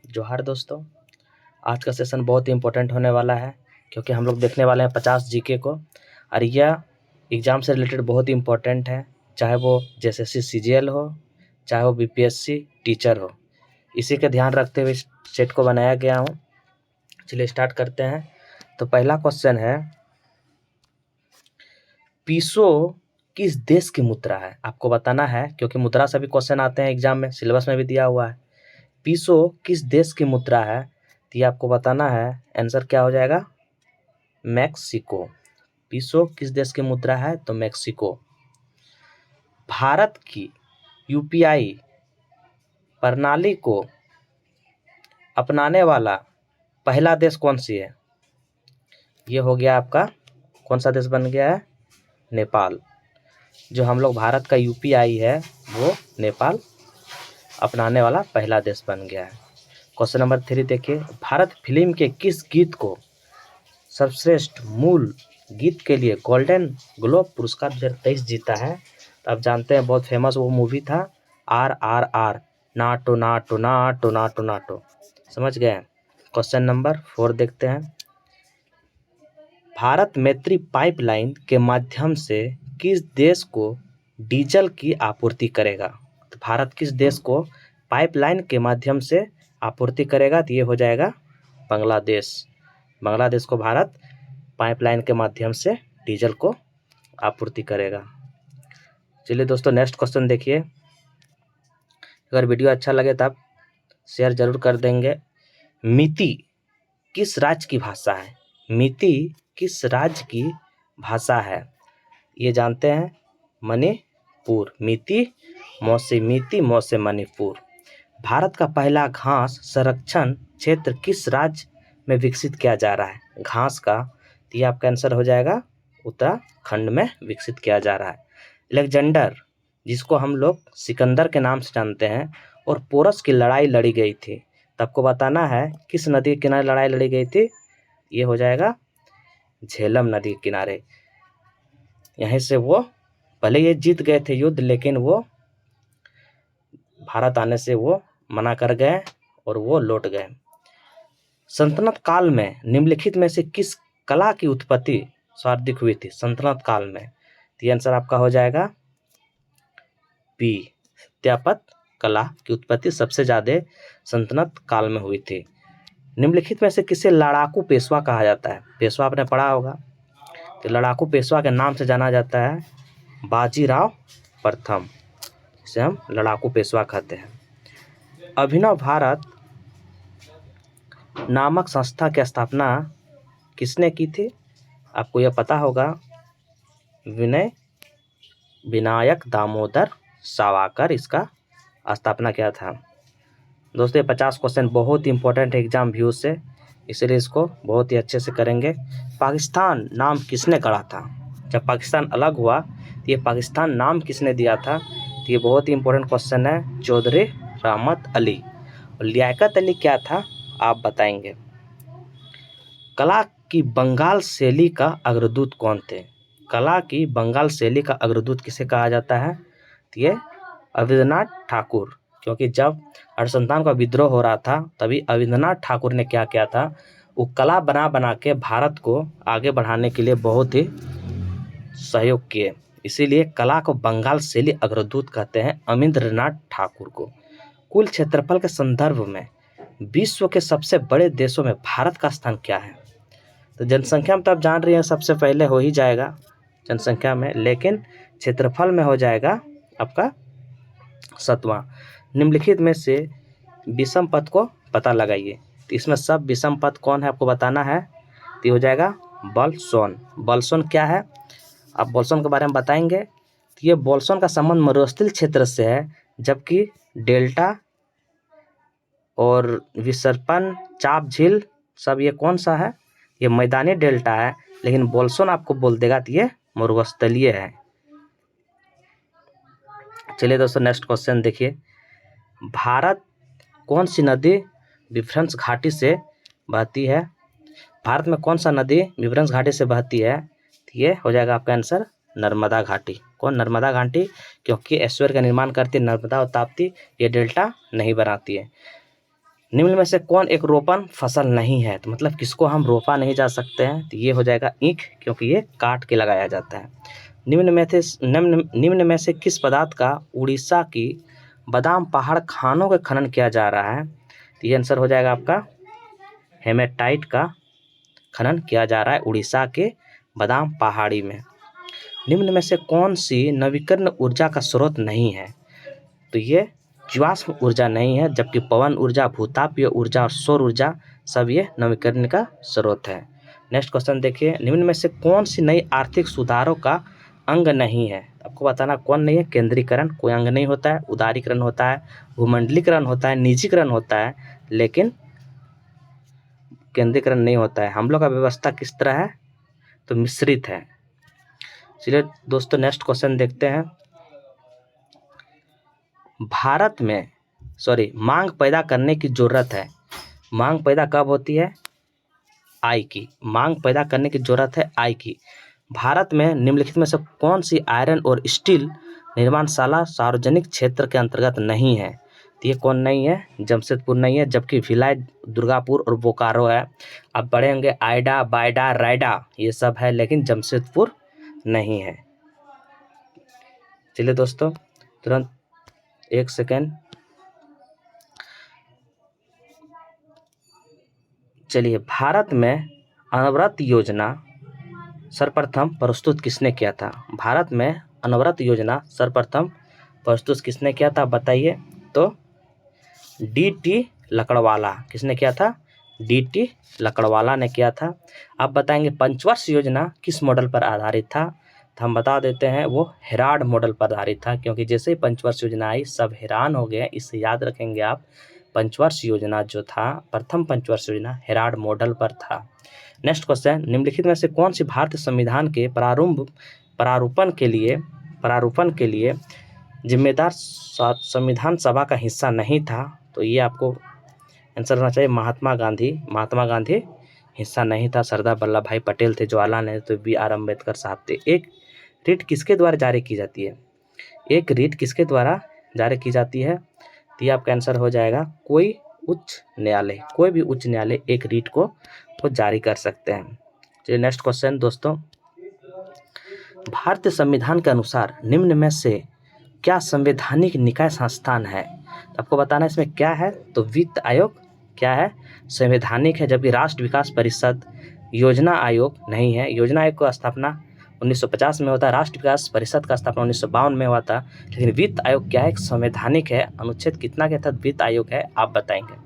जोहार दोस्तों। आज का सेशन बहुत ही इम्पोर्टेंट होने वाला है क्योंकि हम लोग देखने वाले हैं 50 जीके को और यह एग्ज़ाम से रिलेटेड बहुत ही इम्पोर्टेंट है, चाहे वो जेएसएससी सीजीएल हो, चाहे वो बीपीएससी टीचर हो। इसी का ध्यान रखते हुए इस सेट को बनाया गया हूँ। चलिए स्टार्ट करते हैं। तो पहला क्वेश्चन है, पीसो किस देश की मुद्रा है? आपको बताना है क्योंकि मुद्रा से भी क्वेश्चन आते हैं एग्जाम में, सिलेबस में भी दिया हुआ है। पीसो किस देश की मुद्रा है? तो ये आपको बताना है। आंसर क्या हो जाएगा? मैक्सिको। पीसो किस देश की मुद्रा है? तो मैक्सिको। भारत की यूपीआई प्रणाली को अपनाने वाला पहला देश कौन सी है? ये हो गया आपका, कौन सा देश बन गया है? नेपाल। जो हम लोग भारत का यूपीआई है वो नेपाल अपनाने वाला पहला देश बन गया है। क्वेश्चन नंबर 3 देखिए, भारत फिल्म के किस गीत को सर्वश्रेष्ठ मूल गीत के लिए गोल्डन ग्लोब पुरस्कार 2023 जीता है? तो आप जानते हैं बहुत फेमस वो मूवी था RRR, NATO NATO NATO NATO NATO. समझ गए? क्वेश्चन नंबर 4 देखते हैं, भारत मैत्री पाइपलाइन के माध्यम से किस देश को डीजल की आपूर्ति करेगा? तो भारत किस देश को पाइपलाइन के माध्यम से आपूर्ति करेगा? तो ये हो जाएगा बांग्लादेश। बांग्लादेश को भारत पाइपलाइन के माध्यम से डीजल को आपूर्ति करेगा। चलिए दोस्तों नेक्स्ट क्वेश्चन देखिए। अगर वीडियो अच्छा लगे तो आप शेयर जरूर कर देंगे। मिती किस राज्य की भाषा है? मिती किस राज्य की भाषा है? ये जानते हैं, मणिपुर। मिती मौसे मणिपुर। भारत का पहला घास संरक्षण क्षेत्र किस राज्य में विकसित किया जा रहा है? घास का, तो ये आपका आंसर हो जाएगा उत्तराखंड में विकसित किया जा रहा है। अलेक्जेंडर, जिसको हम लोग सिकंदर के नाम से जानते हैं, और पोरस की लड़ाई लड़ी गई थी, तो आपको बताना है किस नदी के किनारे लड़ाई लड़ी गई थी? ये हो जाएगा झेलम नदी के किनारे। यहीं से वो, भले ये जीत गए थे युद्ध, लेकिन वो भारत आने से वो मना कर गए और वो लौट गए। सल्तनत काल में निम्नलिखित में से किस कला की उत्पत्ति सर्वाधिक हुई थी सल्तनत काल में? तो ये आंसर आपका हो जाएगा बी, सत्यापत कला की उत्पत्ति सबसे ज्यादा सल्तनत काल में हुई थी। निम्नलिखित में से किसे लड़ाकू पेशवा कहा जाता है? पेशवा आपने पढ़ा होगा। तो लड़ाकू पेशवा के नाम से जाना जाता है बाजीराव प्रथम, जिसे हम लड़ाकू पेशवा कहते हैं। अभिनव भारत नामक संस्था की स्थापना किसने की थी? आपको यह पता होगा, विनायक दामोदर सावरकर इसका स्थापना किया था। दोस्तों ये 50 क्वेश्चन बहुत ही इंपॉर्टेंट है एग्जाम व्यू से, इसलिए इसको बहुत ही अच्छे से करेंगे। पाकिस्तान नाम किसने गढ़ा था? जब पाकिस्तान अलग हुआ तो ये पाकिस्तान नाम किसने दिया था? तो ये बहुत ही इंपॉर्टेंट क्वेश्चन है, चौधरी रहमत अली। और लियाकत अली क्या था आप बताएंगे। कला की बंगाल शैली का अग्रदूत कौन थे? कला की बंगाल शैली का अग्रदूत किसे कहा जाता है? तो ये अविन्द्रनाथ ठाकुर, क्योंकि जब अनुसंधान का विद्रोह हो रहा था तभी अविन्द्रनाथ ठाकुर ने क्या किया था, वो कला बना बना के भारत को आगे बढ़ाने के लिए बहुत ही सहयोग किए। इसीलिए कला को बंगाल शैली अग्रदूत कहते हैं अविन्द्रनाथ ठाकुर को। कुल क्षेत्रफल के संदर्भ में विश्व के सबसे बड़े देशों में भारत का स्थान क्या है? तो जनसंख्या में तो आप जान रही हैं सबसे पहले हो ही जाएगा जनसंख्या में, लेकिन क्षेत्रफल में हो जाएगा आपका 7वां। निम्नलिखित में से विषम पद को पता लगाइए। तो इसमें सब विषम पद कौन है आपको बताना है। तो हो जाएगा बॉल्सोन। बॉल्सोन क्या है आप बॉल्सोन के बारे में बताएंगे। तो ये बॉल्सोन का संबंध मरुस्थलीय क्षेत्र से है, जबकि डेल्टा और विसर्पण चाप झील सब ये कौन सा है? ये मैदानी डेल्टा है, लेकिन बॉल्सोन आपको बोल देगा तो ये मरुस्थलीय है। चलिए दोस्तों नेक्स्ट क्वेश्चन देखिए, भारत कौन सी नदी विभ्रंश घाटी से बहती है? भारत में कौन सा नदी विभ्रंश घाटी से बहती है? तो ये हो जाएगा आपका आंसर नर्मदा घाटी। कौन? नर्मदा घाटी, क्योंकि ऐश्वर्य का निर्माण करती है नर्मदा और ताप्ती, ये डेल्टा नहीं बनाती है। निम्न में से कौन एक रोपण फसल नहीं है? तो मतलब किसको हम रोपा नहीं जा सकते हैं? तो ये हो जाएगा ईख, क्योंकि ये काट के लगाया जाता है। निम्न में से किस पदार्थ का उड़ीसा की बादाम पहाड़ खानों का खनन किया जा रहा है? तो ये आंसर हो जाएगा आपका हेमेटाइट का खनन किया जा रहा है उड़ीसा के बादाम पहाड़ी में। निम्न में से कौन सी नवीकरण ऊर्जा का स्रोत नहीं है? तो ये जीवाश्म ऊर्जा नहीं है, जबकि पवन ऊर्जा, भूतापीय ऊर्जा और सौर ऊर्जा सब ये नवीकरण का स्रोत है। नेक्स्ट क्वेश्चन देखिए, निम्न में से कौन सी नई आर्थिक सुधारों का अंग नहीं है? आपको बताना कौन नहीं है। केंद्रीकरण कोई अंग नहीं होता है, उदारीकरण होता है, भूमंडलीकरण होता है, निजीकरण होता है, लेकिन केंद्रीकरण नहीं होता है। हम लोग का व्यवस्था किस तरह है? तो मिश्रित है। चलिए दोस्तों नेक्स्ट क्वेश्चन देखते हैं। भारत में मांग पैदा करने की जरूरत है। मांग पैदा कब होती है? आई की। मांग पैदा करने की जरूरत है आई की। भारत में निम्नलिखित में से कौन सी आयरन और स्टील निर्माणशाला सार्वजनिक क्षेत्र के अंतर्गत नहीं है? तो ये कौन नहीं है? जमशेदपुर नहीं है, जबकि भिलाई, दुर्गापुर और बोकारो है। अब बड़े होंगे आइडा, बायडा, रायडा, ये सब है, लेकिन जमशेदपुर नहीं है। चलिए दोस्तों तुरंत एक सेकेंड, चलिए भारत में अनवरत योजना सर्वप्रथम प्रस्तुत किसने किया था? भारत में अनवरत योजना सर्वप्रथम प्रस्तुत किसने किया था बताइए? तो डी.टी. लकड़वाला। किसने किया था? डी.टी. लकड़वाला ने किया था। आप बताएंगे पंचवर्ष योजना किस मॉडल पर आधारित था? तो हम बता देते हैं वो हेराल्ड मॉडल पर आधारित था, क्योंकि जैसे ही पंचवर्ष योजना आई सब हैरान हो गए। इससे याद रखेंगे आप, पंचवर्ष योजना जो था, प्रथम पंचवर्ष योजना हेराल्ड मॉडल पर था। नेक्स्ट क्वेश्चन, निम्नलिखित में से कौन सी भारतीय संविधान के प्रारूपण के लिए जिम्मेदार संविधान सभा का हिस्सा नहीं था? तो ये आपको आंसर होना चाहिए महात्मा गांधी। महात्मा गांधी हिस्सा नहीं था। सरदार वल्लभ भाई पटेल थे, जवाहरलाल नेहरू थे, बी.आर. अम्बेडकर साहब थे। एक रीट किसके द्वारा जारी की जाती है? एक रीट किसके द्वारा जारी की जाती है? तो ये आपका आंसर हो जाएगा कोई उच्च न्यायालय। कोई भी उच्च न्यायालय एक रीट को जारी कर सकते हैं। चलिए नेक्स्ट क्वेश्चन दोस्तों, भारतीय संविधान के अनुसार निम्न में से क्या संवैधानिक निकाय संस्थान है? तो आपको बताना इसमें क्या है। तो वित्त आयोग क्या है? संवैधानिक है, जबकि राष्ट्र विकास परिषद, योजना आयोग नहीं है। योजना आयोग की स्थापना 1950 में होता है, राष्ट्र विकास परिषद का स्थापना 1952 में हुआ था। लेकिन वित्त आयोग क्या है? एक संवैधानिक है। अनुच्छेद कितना के तहत वित्त आयोग है आप बताएंगे?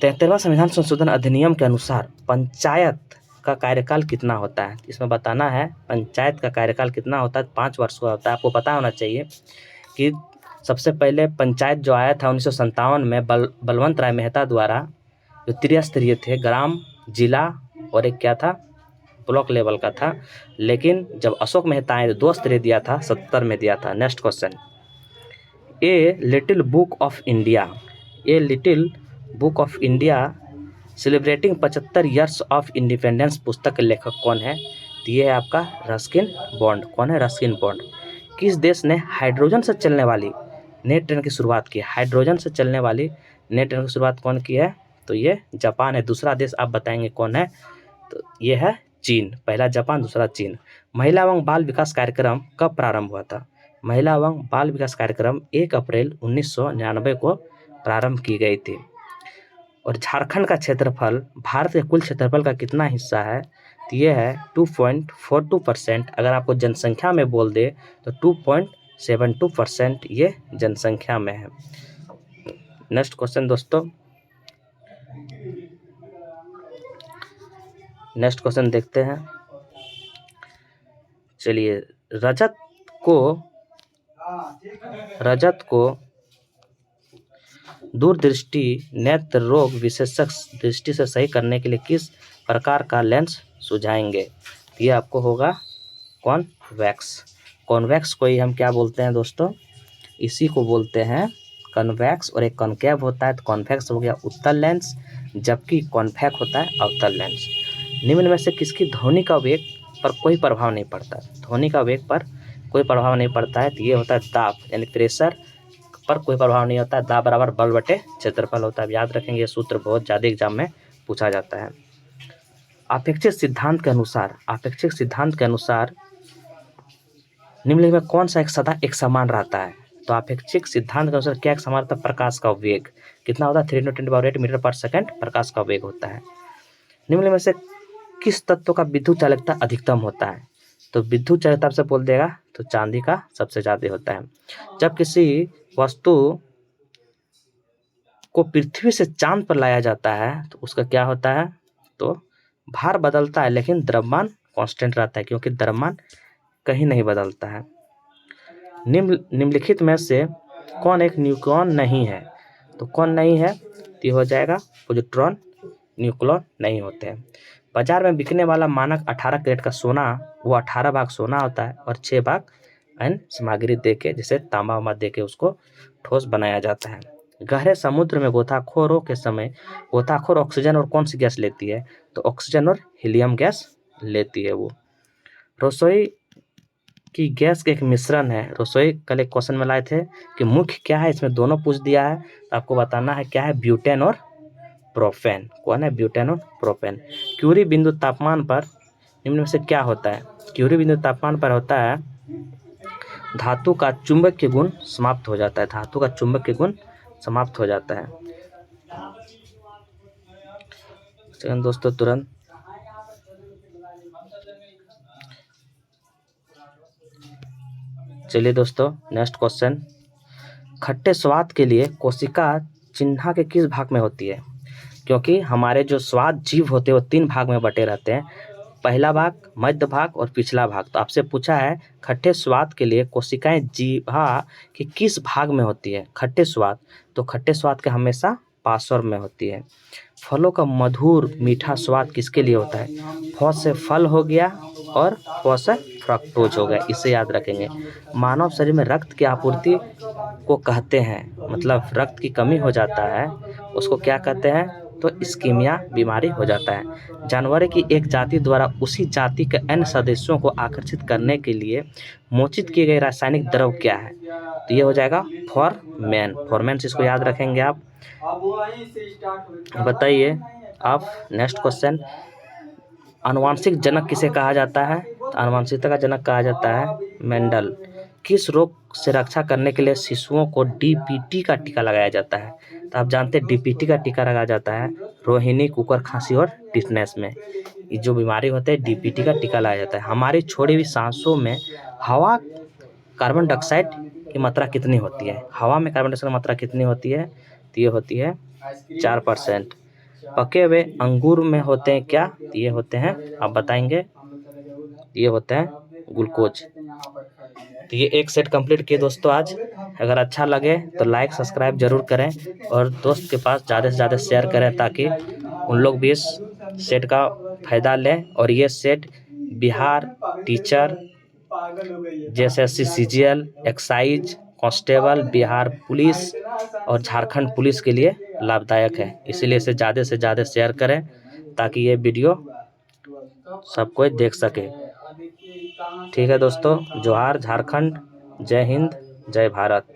73वां संविधान संशोधन अधिनियम के अनुसार पंचायत का कार्यकाल कितना होता है? इसमें बताना है पंचायत का कार्यकाल कितना होता है। 5 वर्ष का होता है। आपको पता होना चाहिए कि सबसे पहले पंचायत जो आया था 1957 में बलवंत राय मेहता द्वारा, जो त्रिस्तरीय थे, ग्राम, जिला और एक क्या था, ब्लॉक लेवल का था। लेकिन जब अशोक मेहता आए तो 2 स्तरीय दिया था, 70 में दिया था। Next question, a little book of India, a little book of India celebrating 75 years of independence पुस्तक के लेखक कौन है? तो ये है आपका रस्किन बॉन्ड। कौन है? Ruskin bond. किस देश ने हाइड्रोजन से चलने वाली नेट ट्रेन की शुरुआत की? हाइड्रोजन से चलने वाली नेट ट्रेन की शुरुआत कौन की है? तो ये जापान है। दूसरा देश आप बताएंगे कौन है? तो ये है चीन। पहला जापान, दूसरा चीन। महिला एवं बाल विकास कार्यक्रम कब प्रारंभ हुआ था? महिला एवं बाल विकास कार्यक्रम 1 अप्रैल 1999 को प्रारंभ की गई थी। और झारखंड का क्षेत्रफल भारत के कुल क्षेत्रफल का कितना हिस्सा है? तो ये है 2.42%। अगर आपको जनसंख्या में बोल दे तो 2.72% ये जनसंख्या में है। नेक्स्ट क्वेश्चन दोस्तों, नेक्स्ट क्वेश्चन देखते हैं। चलिए, रजत को दूरदृष्टि नेत्र रोग विशेषज्ञ दृष्टि से सही करने के लिए किस प्रकार का लेंस सुझाएंगे? ये आपको होगा कॉन्वेक्स। कॉन्वेक्स को ही हम क्या बोलते हैं दोस्तों? इसी को बोलते हैं कन्वेक्स। और एक कॉन्केव होता है। तो कॉन्वेक्स हो गया उत्तल लेंस, जबकि कॉन्वेक्स होता है अवतल लेंस। निम्न में से किसकी ध्वनि का वेग पर कोई प्रभाव नहीं पड़ता? ध्वनि का वेग पर कोई प्रभाव नहीं पड़ता है। तो ये होता है दाब, यानी प्रेशर पर कोई प्रभाव नहीं होता है। दा बराबर बल बटे क्षेत्रफल होता है। याद रखेंगे, ये सूत्र बहुत ज़्यादा एग्जाम में पूछा जाता है। आपेक्षिक सिद्धांत के अनुसार निम्नलिखित में कौन सा एक सदा एक समान रहता है? तो आपेक्षिक सिद्धांत के अनुसार क्या एक समान रहता है? प्रकाश का वेग कितना होता है? 310⁸ मीटर पर सेकंड प्रकाश का वेग होता है। निम्नलिखित में से किस तत्व का विद्युत चालकता अधिकतम होता है? तो विद्युत चालकता से बोल देगा तो चांदी का सबसे ज्यादा होता है। जब किसी वस्तु को पृथ्वी से चांद पर लाया जाता है तो उसका क्या होता है? तो भार बदलता है लेकिन द्रव्यमान कांस्टेंट रहता है, क्योंकि द्रव्यमान कहीं नहीं बदलता है। निम्नलिखित में से कौन एक न्यूक्लियॉन नहीं है? तो कौन नहीं है? तो ये हो जाएगा पॉजिट्रॉन, न्यूक्लियॉन नहीं होते हैं। बाजार में बिकने वाला मानक 18 कैरेट का सोना, वो 18 भाग सोना होता है और 6 भाग अन्य सामग्री देके, जैसे तांबा वामा देके उसको ठोस बनाया जाता है। गहरे समुद्र में गोताखोरों के समय गोताखोर ऑक्सीजन और कौन सी गैस लेती है? तो ऑक्सीजन और हीलियम गैस लेती है वो। रसोई की गैस के एक मिश्रण है। रसोई कल एक क्वेश्चन में लाए थे कि मुख्य क्या है, इसमें दोनों पूछ दिया है, तो आपको बताना है क्या है, ब्यूटेन और प्रोपेन। कौन है? ब्यूटेन और प्रोपेन। क्यूरी बिंदु तापमान पर निम्न में से क्या होता है? क्यूरी बिंदु तापमान पर होता है धातु का चुंबकीय गुण समाप्त हो जाता है। धातु का चुंबकीय गुण समाप्त हो जाता है। चलिए दोस्तों, तुरंत चलिए दोस्तों, नेक्स्ट क्वेश्चन। खट्टे स्वाद के लिए कोशिका चिन्ह के किस भाग में होती है? क्योंकि हमारे जो स्वाद जीव होते हैं वो 3 भाग में बटे रहते हैं, पहला भाग, मध्य भाग और पिछला भाग। तो आपसे पूछा है खट्टे स्वाद के लिए कोशिकाएं जीवा के किस भाग में होती है? खट्टे स्वाद, तो खट्टे स्वाद के हमेशा पार्श्व में होती है। फलों का मधुर मीठा स्वाद किसके लिए होता है? फ से फल हो गया और फ से फ्रक्टोज हो गया, इसे याद रखेंगे। मानव शरीर में रक्त की आपूर्ति को कहते हैं, मतलब रक्त की कमी हो जाता है उसको क्या कहते हैं? तो इस्कीमिया बीमारी हो जाता है। जानवर की एक जाति द्वारा उसी जाति के अन्य सदस्यों को आकर्षित करने के लिए मोचित किए गए रासायनिक द्रव क्या है? तो ये हो जाएगा फॉर्मेन। फॉर्मेन से इसको याद रखेंगे आप। बताइए आप, नेक्स्ट क्वेश्चन। आनुवांशिक जनक किसे कहा जाता है? तो आनुवांशिकता का जनक कहा जाता है मेंडल। किस रोग से रक्षा करने के लिए शिशुओं को डीपीटी का टीका लगाया जाता है? तो आप जानते हैं डीपीटी का टीका लगाया जाता है रोहिणी, कुकर खांसी और टिटनेस में। ये जो बीमारी होते हैं डीपीटी का टीका लगाया जाता है। हमारी छोड़ी हुई सांसों में हवा कार्बन डाइऑक्साइड की मात्रा कितनी होती है? हवा में कार्बन डाइऑक्साइड की मात्रा कितनी होती है? तो ये होती है 4%। पके हुए अंगूर में होते हैं क्या? तो ये होते हैं, आप बताएंगे, ये होते हैं ग्लूकोज। तो ये एक सेट कंप्लीट किए दोस्तों आज। अगर अच्छा लगे तो लाइक सब्सक्राइब जरूर करें और दोस्त के पास ज़्यादा से ज़्यादा शेयर करें ताकि उन लोग भी इस सेट का फायदा लें। और ये set Bihar teacher, JSSC CGL, excise, constable, Bihar police और झारखंड पुलिस के लिए लाभदायक है, इसीलिए इसे ज़्यादा से ज़्यादा शेयर करें ताकि ये वीडियो सब कोई देख सके। ठीक है दोस्तों, जोहार झारखंड, जय हिंद, जय भारत।